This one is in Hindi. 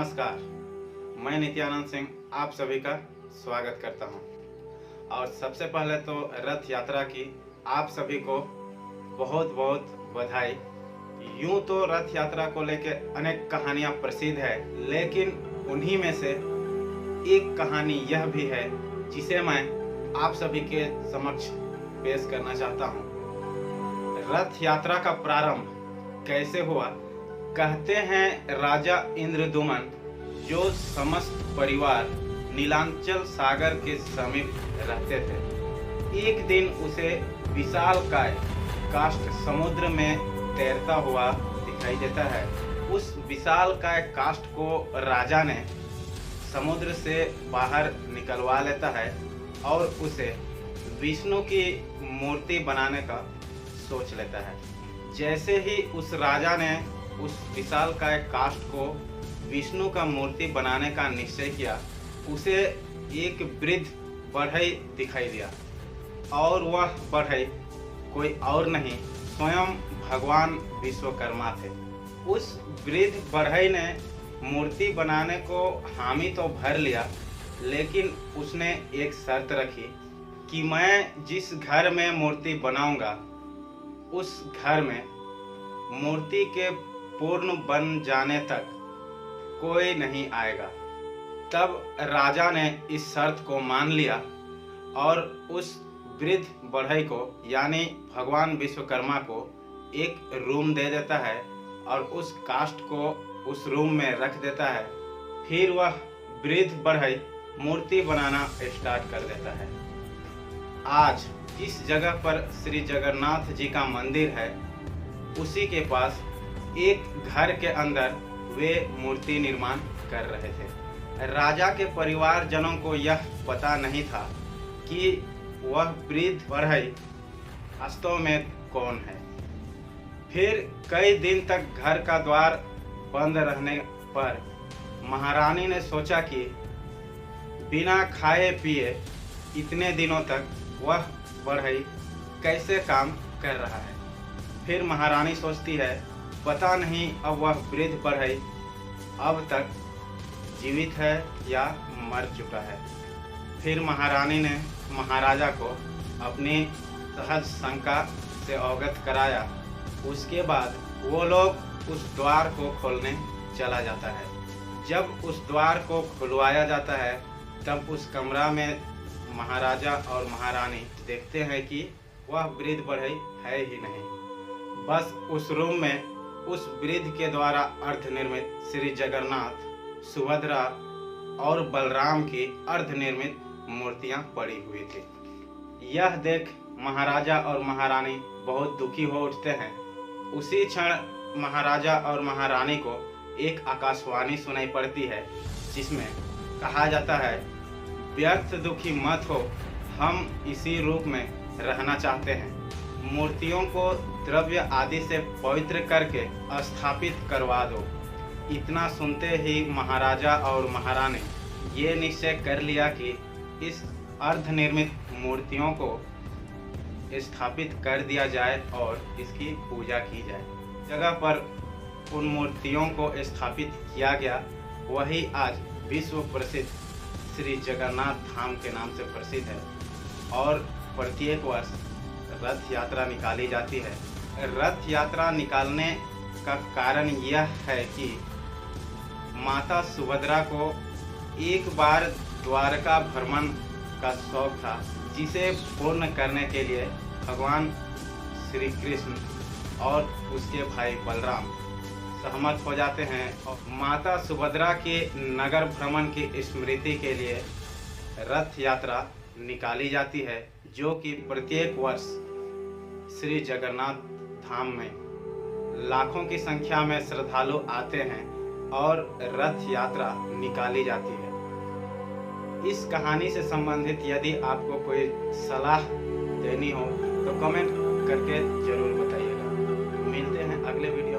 नमस्कार, मैं नित्यानंद सिंह आप सभी का स्वागत करता हूं। और सबसे पहले तो रथ यात्रा की आप सभी को बहुत बहुत बधाई। यूं तो रथ यात्रा को लेकर अनेक कहानियां प्रसिद्ध है, लेकिन उन्हीं में से एक कहानी यह भी है जिसे मैं आप सभी के समक्ष पेश करना चाहता हूं। रथ यात्रा का प्रारंभ कैसे हुआ? कहते हैं राजा इंद्रदुमन, जो समस्त परिवार नीलांचल सागर के समीप रहते थे, एक दिन उसे विशालकाय काष्ठ समुद्र में तैरता हुआ दिखाई देता है। उस विशालकाय काष्ठ को राजा ने समुद्र से बाहर निकलवा लेता है और उसे विष्णु की मूर्ति बनाने का सोच लेता है। जैसे ही उस राजा ने उस विशालकाय काष्ठ को विष्णु का मूर्ति बनाने का निश्चय किया, उसे एक वृद्ध बढ़ई दिखाई दिया और वह बढ़ई कोई और नहीं, स्वयं भगवान विश्वकर्मा थे। उस वृद्ध बढ़ई ने मूर्ति बनाने को हामी तो भर लिया, लेकिन उसने एक शर्त रखी कि मैं जिस घर में मूर्ति बनाऊंगा उस घर में मूर्ति के पूर्ण बन जाने तक कोई नहीं आएगा। तब राजा ने इस शर्त को मान लिया और उस वृद्ध बढ़ई को यानी भगवान विश्वकर्मा को एक रूम दे देता है और उस काष्ठ को उस रूम में रख देता है। फिर वह वृद्ध बढ़ई मूर्ति बनाना स्टार्ट कर देता है। आज जिस जगह पर श्री जगन्नाथ जी का मंदिर है, उसी के पास एक घर के अंदर वे मूर्ति निर्माण कर रहे थे। राजा के परिवारजनों को यह पता नहीं था कि वह वृद्ध बढ़ई वास्तव में कौन है। फिर कई दिन तक घर का द्वार बंद रहने पर महारानी ने सोचा कि बिना खाए पिए इतने दिनों तक वह बढ़ई कैसे काम कर रहा है। फिर महारानी सोचती है, पता नहीं अब वह वृद्ध बढ़ई अब तक जीवित है या मर चुका है। फिर महारानी ने महाराजा को अपनी सहज शंका से अवगत कराया। उसके बाद वो लोग उस द्वार को खोलने चला जाता है। जब उस द्वार को खुलवाया जाता है, तब उस कमरा में महाराजा और महारानी देखते हैं कि वह वृद्ध बढ़ई है ही नहीं। बस उस रूम में उस वृद्ध के द्वारा अर्धनिर्मित श्री जगन्नाथ, सुभद्रा और बलराम की अर्धनिर्मित मूर्तियां पड़ी हुई थी। यह देख महाराजा और महारानी बहुत दुखी हो उठते हैं। उसी क्षण महाराजा और महारानी को एक आकाशवाणी सुनाई पड़ती है, जिसमें कहा जाता है, व्यर्थ दुखी मत हो, हम इसी रूप में रहना चाहते हैं। मूर्तियों को द्रव्य आदि से पवित्र करके स्थापित करवा दो। इतना सुनते ही महाराजा और महारानी ये निश्चय कर लिया कि इस अर्धनिर्मित मूर्तियों को स्थापित कर दिया जाए और इसकी पूजा की जाए। जगह पर उन मूर्तियों को स्थापित किया गया, वही आज विश्व प्रसिद्ध श्री जगन्नाथ धाम के नाम से प्रसिद्ध है और प्रत्येक वर्ष रथ यात्रा निकाली जाती है। रथ यात्रा निकालने का कारण यह है कि माता सुभद्रा को एक बार द्वारका भ्रमण का शौक था, जिसे पूर्ण करने के लिए भगवान श्री कृष्ण और उसके भाई बलराम सहमत हो जाते हैं और माता सुभद्रा के नगर भ्रमण की स्मृति के लिए रथ यात्रा निकाली जाती है, जो कि प्रत्येक वर्ष श्री जगन्नाथ धाम में लाखों की संख्या में श्रद्धालु आते हैं और रथ यात्रा निकाली जाती है। इस कहानी से संबंधित यदि आपको कोई सलाह देनी हो तो कमेंट करके जरूर बताइएगा। मिलते हैं अगले वीडियो